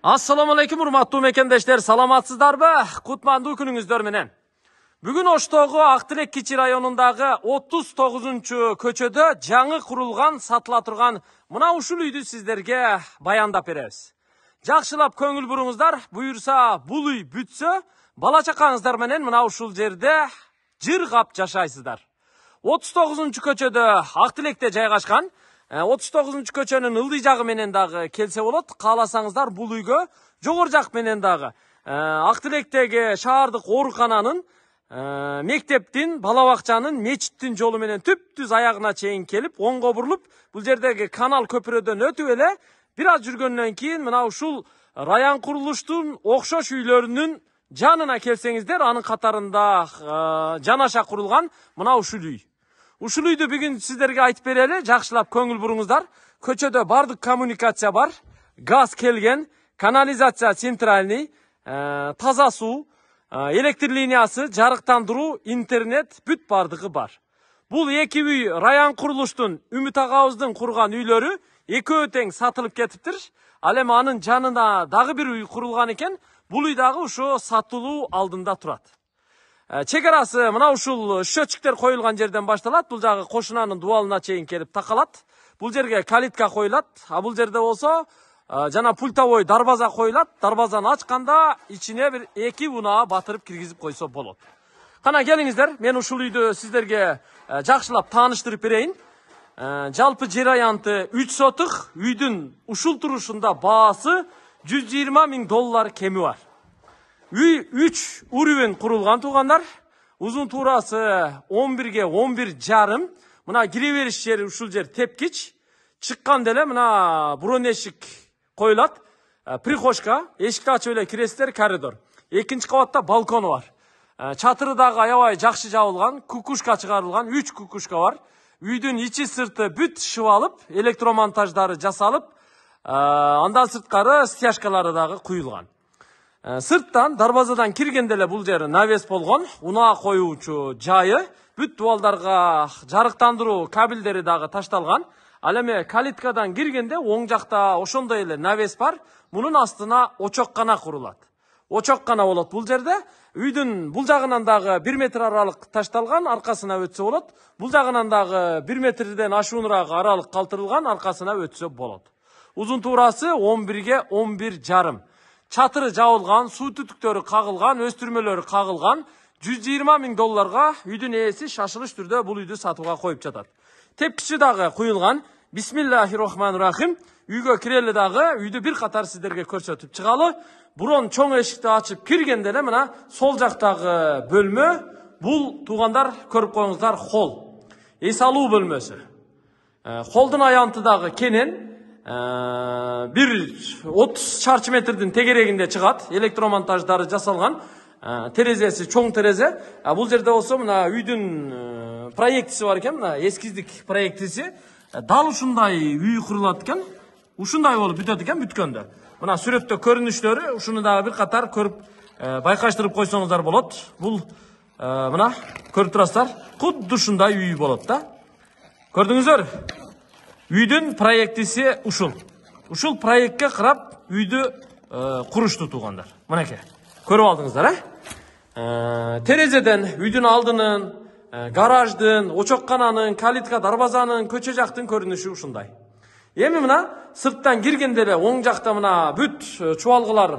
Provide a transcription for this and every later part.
Assalamu alaikum урматтуу мекендештер, саламатсыздарбы? Кутмандуу күнүңүздөр менен. Бүгүн Оштогу Актилек Кичи районундагы 39-көчөдө жаңы курулган, сатыла турган мына ушул үйдү сиздерге баяндап беребиз. Жакшылап көңүл буруңуздар, буюрса бул үй бүтсө, бала чакаңыздар менен мына ушул жерде жыргап жашайсыздар. 39-көчөдө Актилекте жайгашкан. 39-көчөнүн ылдый жагы менен дагы келсе болот. Кааласаңыздар бул үйгө жогор жак менен дагы Актилектеги шаардык оорукананын, мектептин, бала бакчанын, мечиттин жолу менен түп-түз аягына чейин келип, оңго бурулуп, бул жердеги канал көпүрөдөн өтүп эле бир аз жүргөндөн кийин мына ушул район курулуштун окшош үйлөрүнүн жанына келсеңиздер, анын катарында жанаша курулган мына ушул үй. Ушул үйдү бүгүн сиздерге айтып берели, жакшылап көңүл буруңуздар. Көчөдө бардык коммуникация бар, газ келген, канализация центральный, таза суу, электр линиясы, жарыктандыруу, интернет, бүт бардыгы бар. Бул эки үй район курулуштун Үмүт агабыздын курган үйлөрү экөө тең сатылып кетиптир. Ал эми анын жанына дагы бир үй курулган экен. Бул үй дагы ошо сатылуу алдында турат. Чек арасы мына ушул счетчиктер коюлган жерден башталат. Бул жагы кошунанын дубалына чейин келип такалат. Бул жерге калитка коюлат. А бул жерде болсо жана пультовой дарбаза коюлат. Дарбазаны ачканда ичине бир эки унаа батырып киргизип койсо болот. Кана келиңиздер, мен ушул үйдү сиздерге жакшылап тааныштырып берейин. Жалпы жер аянты 3 сотук, үйдүн ушул турушунда баасы $120 000 кеми бар. Үй 3 уровень курулган туугандар. Узун туурасы 11-ге 11,5. Мына кире бериш жери ушул жер тепкич. Чыккан деле мына бурон эшик коюлат. Прихожка, эшикти ачып эле киресиздер, коридор. Экинчи кабатта балкону бар. Чатыры дагы аябай жакшы жабылган, кукушка чыгарылган, 3 кукушка бар. Үйдүн ичи сырты бүт шыбалып, электромонтаждары жасалып, андан сырткары стяжкалары дагы куюлган. Сырттан, дарбазадан киргенде эле бул жер навес болгон, унаа коюучу жайы, бүт дубалдарга жарыктандыруу кабелдери дагы ташталган. Ал эми калиткадан киргенде оң жакта ошондой эле навес бар. Мунун астына очоккана курулат. Очоккана болот бул жерде. Үйдүн бул жагынан дагы 1 метр аралык ташталган, аркасына өтсө болот. Бул жагынан дагы 1 метрден ашуунураак аралык калтырылган, аркасына өтсө болот. Узун туурасы 11-ге 11,5. Чатыры жабылган, суу түтүктөрү кагылган, өстүрмөлөрү кагылган. $120 000 үйдүн ээси шашылыш түрдө бул үйдү сатууга коюп жатат. Тепкичи дагы куюлган. Бисмиллахиррахманиррахим. Үйгө кирели дагы үйдү бир катар сиздерге көрсөтүп чыгалы. Бурон чоң эшикти ачып киргенде эле мына сол жактагы бөлмө, бул туугандар көрүп коюңуздар, холл. Эс алуу бөлмөсү. Холдун аянты дагы кенен. Bir 30 çarşı metreden tegerегинде чыгат, электромонтаждары жасалган, терезеси чоң терезе. Бул жерде болсо мына үйдүн проектиси бар экен, мына эскиздик проектиси. Дал ушундай үй курулат экен, ушундай болуп бүтөт экен бүткөндө. Мына сүрөттө көрүнүштөрү, ушуну дагы бир катар көрүп байкаштырып койсоңуздар болот. Бул мына көрүп турасыздар, кудду ушундай үй болот да. Көрдүңүздөр? Үйдүн проектиси ушул. Ушул проектке карап үйдү курушту туугандар. Мынакей. Көрүп алдыңыздар, терезеден үйдүн алдынын, гараждын, очоккананын, калитка дарбазанын, көчө жактын көрүнүшү ушундай. Эми мына сырттан киргенде эле оң жакта мына бүт чубалгылар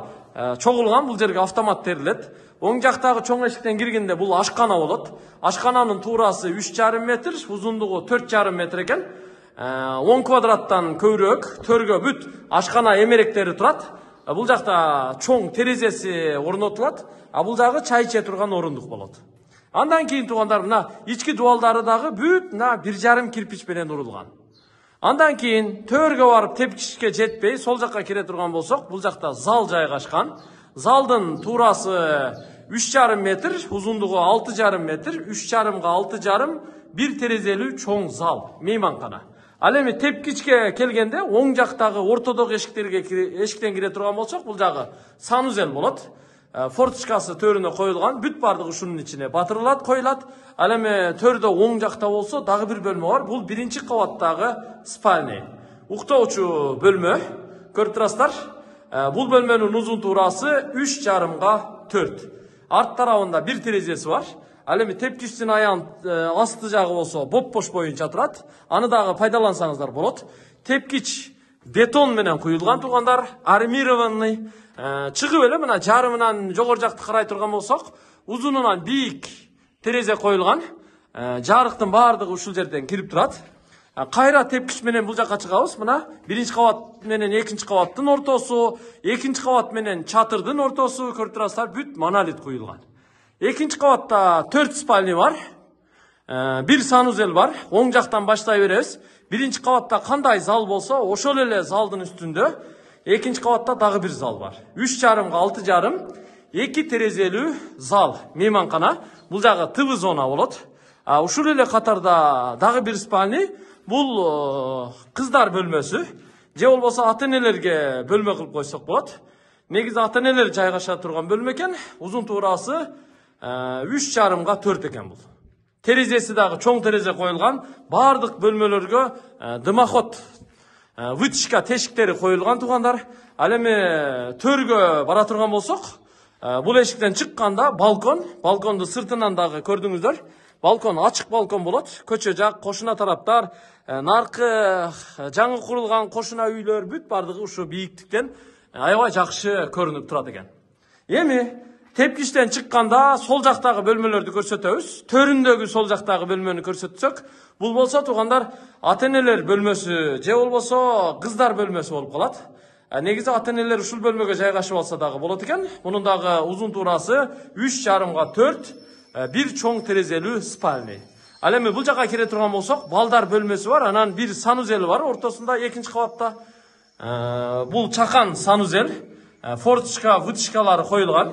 чогулган, бул жерге автомат терилет. Оң жактагы чоң эшиктен киргенде бул ашкана болот. Ашкананын туурасы 3,5 метр, узундугу 4,5 метр экен. 10 квадраттан көбүрөөк, төргө бүт ашкана эмеректери турат. Бул жакта чоң терезеси орнотулат. Бул жагы чай иче турган орундук болот. Андан кийин туугандар мына ички дубалдары дагы бүт 1,5 кирпич менен урулган. Андан кийин төргө барып тепкичке жетпей, сол жакка кире турган болсок, бул жакта зал жайгашкан. Залдын туурасы 3,5 метр, узундугу 6,5 метр, 3,5-га 6,5, бир терезелүү чоң зал, мейманкана. Ал эми тепкичке келгенде оң жактагы ортодогу эшиктен кире турган болсок, бул жагы санузел болот. Форточкасы төрүнө коюлган, бүт бардыгы ушунун ичине батырылат, коюлат. Ал эми төрдө оң жакта болсо дагы бир бөлмө бар. Бул биринчи кабаттагы спальня. Уктоочу бөлмө. Көрүп турасыздар. Бул бөлмөнүн узун туурасы 3,5 4. Арт тарабында бир терезеси бар. Ал эми тепкичтин аягынын асты жагы болсо бопбош боюнча турат. Аны дагы пайдалансаңыздар болот. Тепкич бетон менен куюлган туугандар, армированный. Чыгып эле мына жарымынан жогору жакты карай турган болсок, узунунан бийик терезе коюлган. Жарыктын баардыгы ушул жерден кирип турат. Кайра тепкич менен бул жакка чыгабыз. Мына биринчи кабат менен экинчи кабаттын ортосу, экинчи кабат менен чатырдын ортосу көрүп турасыздар, бүт монолит куюлган. Экинчи кабатта 4 спальня бар. Бир санузел бар. Оң жактан баштай беребиз. Биринчи кабатта кандай зал болсо, ошол эле залдын үстүндө экинчи кабатта дагы бир зал бар. 3,5 6,5 2 терезелүү зал, мейманкана. Бул жагы ТВ зона болот. Ушул эле катарда дагы бир спальня. Бул кыздар бөлмөсү. Же болбосо ата-энелерге бөлмө кылып койсок болот. Негизи ата-энелер жайгаша турган бөлмө экен. Узун туурасы 3,5 4 экен бул. Терезеси дагы чоң терезе коюлган. Бардык бөлмөлөргө дымоход, вытяжка тешиктери коюлган туугандар. Ал эми төргө бара турган болсок, бул эшиктен чыкканда балконду сыртынан дагы көрдүңүздөр. Балкон ачык балкон болот. Көчө жак, кошуна тараптар, наркы жаңы курулган кошуна үйлөр бүт бардыгы ушу бийиктиктен аябай жакшы көрүнүп турат экен. Эми тепкичтен чыкканда сол жактагы бөлмөлөрдү көрсөтөбүз. Төрүндөгү сол жактагы бөлмөнү көрсөтсөк, бул болсо туугандар ата-энелер бөлмөсү же болбосо кыздар бөлмөсү болуп калат. Негизи ата-энелер ушул бөлмөгө жайгашып алса дагы болот экен. Мунун дагы узун туурасы 3,5 4, бир чоң терезелүү спальня. Ал эми бул жака кире турган болсок, балдар бөлмөсү бар, анан бир санузел бар ортосунда экинчи кабатта. Бул чакан санузел, форточка, вытяжкалары коюлган.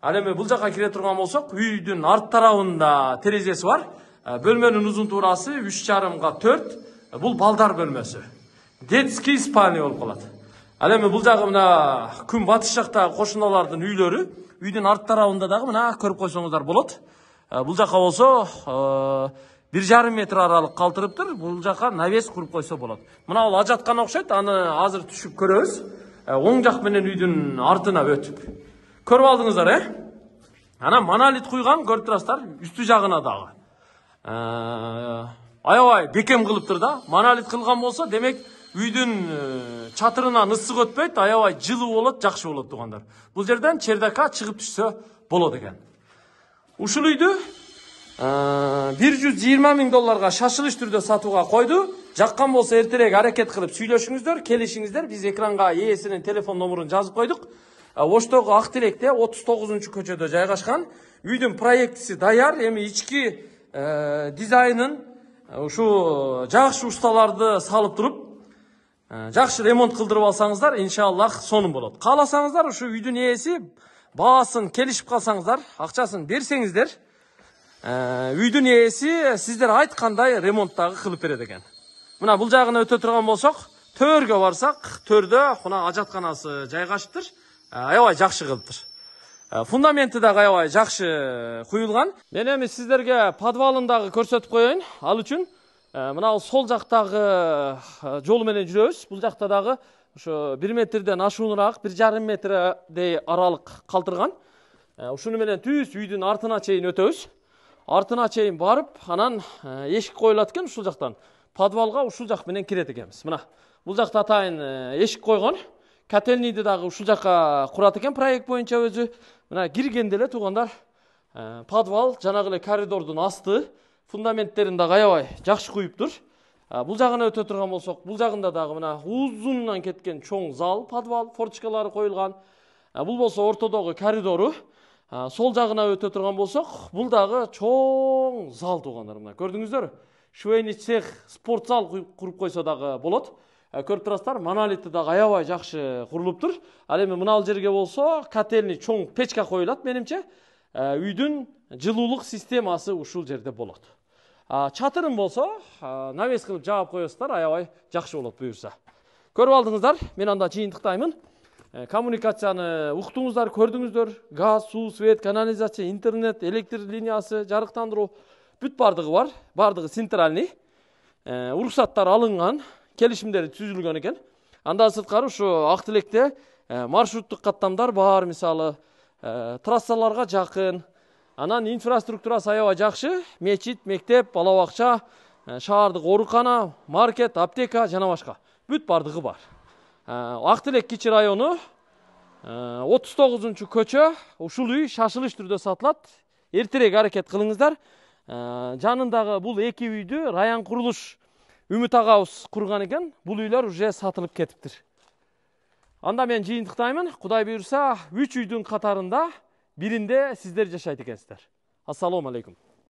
Ал эми бул жака кире турган болсок, үйдүн арт тарабында терезеси бар. Бөлмөнүн узун туурасы 3,5 4. Бул балдар бөлмөсү. Детский спальня болуп калат. Ал эми бул жагы мына күн батыш жактагы кошуналардын үйлөрү, үйдүн арт тарабында дагы мына көрүп койсоңуздар болот. Бул жака болсо 1,5 метр аралык калтырыптыр. Бул жака навес куруп койсо болот. Мына ал ажаткана окшойт. Аны азыр түшүп көрөбүз. Оң жак менен үйдүн артына өтүп. Көрүп алдыңыздар, Анан монолит куйган, көрүп турасыздар, үстү жагына дагы. Аябай бекем кылыптыр да. Монолит кылган болсо, демек үйдүн чатырынан ысык өтпөйт, аябай жылуу болот, жакшы болот туугандар. Бул жерден чердака чыгып түшсө болот экен. Ушул үйдү $120,000 шашылыш түрдө сатууга койду. Жаккан болсо эртерээк аракет кылып сүйлөшүңүздөр, келишиңиздер. Биз экранга ээсинин телефон номурун жазып койдук. Оштогу Ак Тилекте 39-көчөдө жайгашкан. Үйдүн проектиси даяр. Эми ички дизайнын ушу жакшы усталарды салып туруп, жакшы ремонт кылдырып алсаңыздар, иншаллах сонун болот. Кааласаңыздар, ушу үйдүн ээси баасын келишип калсаңыздар, акчасын берсеңиздер, үйдүн ээси сиздер айткандай ремонттагы кылып берет экен. Мына бул жагына өтө турган болсок, төргө барсак, төрдө мына ажатканасы жайгашыптыр. Аябай жакшы кылыптыр. Фундаменти дагы аябай жакшы куюлган. Мен эми сиздерге подвалын дагы көрсөтүп коеюн. Ал үчүн мына сол жактагы жол менен жүрөбүз. Бул жакта дагы ошо 1 метрден ашууnuраак 1,5 метрдей аралык калтырган. Ушуну менен түз үйдүн артына чейин өтөбүз. Артына чейин барып, анан эшик коюлат экен ушул жактан. Подвалга ушул жак менен кирет экенбиз. Мына бул жакта атайын эшик койгон. Котельныйды дагы ушул жака курат экен проект боюнча өзү. Мына киргенде эле туугандар подвал жанагы эле коридордун асты, фундаменттерин дагы аябай жакшы куюптур. Бул жагына өтө турган болсок, бул жагында дагы мына узундан кеткен чоң зал, подвал, форточкалары коюлган. Бул болсо ортодогу коридору. Сол жагына өтө турган болсок, бул дагы чоң зал туугандар. Мына көрдүңүздөр? Швейный цех, спорт зал куруп койсо дагы болот. Көрүп турасыздар, монолити дагы аябай жакшы курулуптур. Ал эми мына жерге болсо, котельный чоң печка коюлат менимче. Үйдүн жылуулук системасы ушул жерде болот. Чатырын болсо, навес кылып жаап коесуздар, аябай жакшы болот буюрса. Көрүп алдыңыздар, мен анда жыйынтыктаймын. Коммуникацияны уктуңуздар, көрдүңүздөр. Газ, суу, свет, канализация, интернет, электр линиясы, жарыктандыруу бүт бардыгы бар. Бардыгы центральный. Уруксаттар алынган, келишимдери түзүлгөн экен. Андан сырткары ушу Ак Тилекте маршруттук каттамдар бар, мисалы трассаларга жакын. Анан инфраструктурасы аябай жакшы. Мечит, мектеп, бала бакча, шаардык оорукана, маркет, аптека жана башка. Бүт бардыгы бар. Ак Тилек кичи району 39-көчө. Ушул үй шашылыш түрдө сатылат. Эртерээк аракет кылыңыздар. Жанындагы бул эки үйдү район курулуш Үмүт агабыз курган экен. Бул үйлөр уже сатылып кетиптир. Анда мен жыйынтыктаймын. Кудай буйрса, 3 үйдүн катарында биринде сиздер жашайт экенсиздер. Ассаламу алейкум.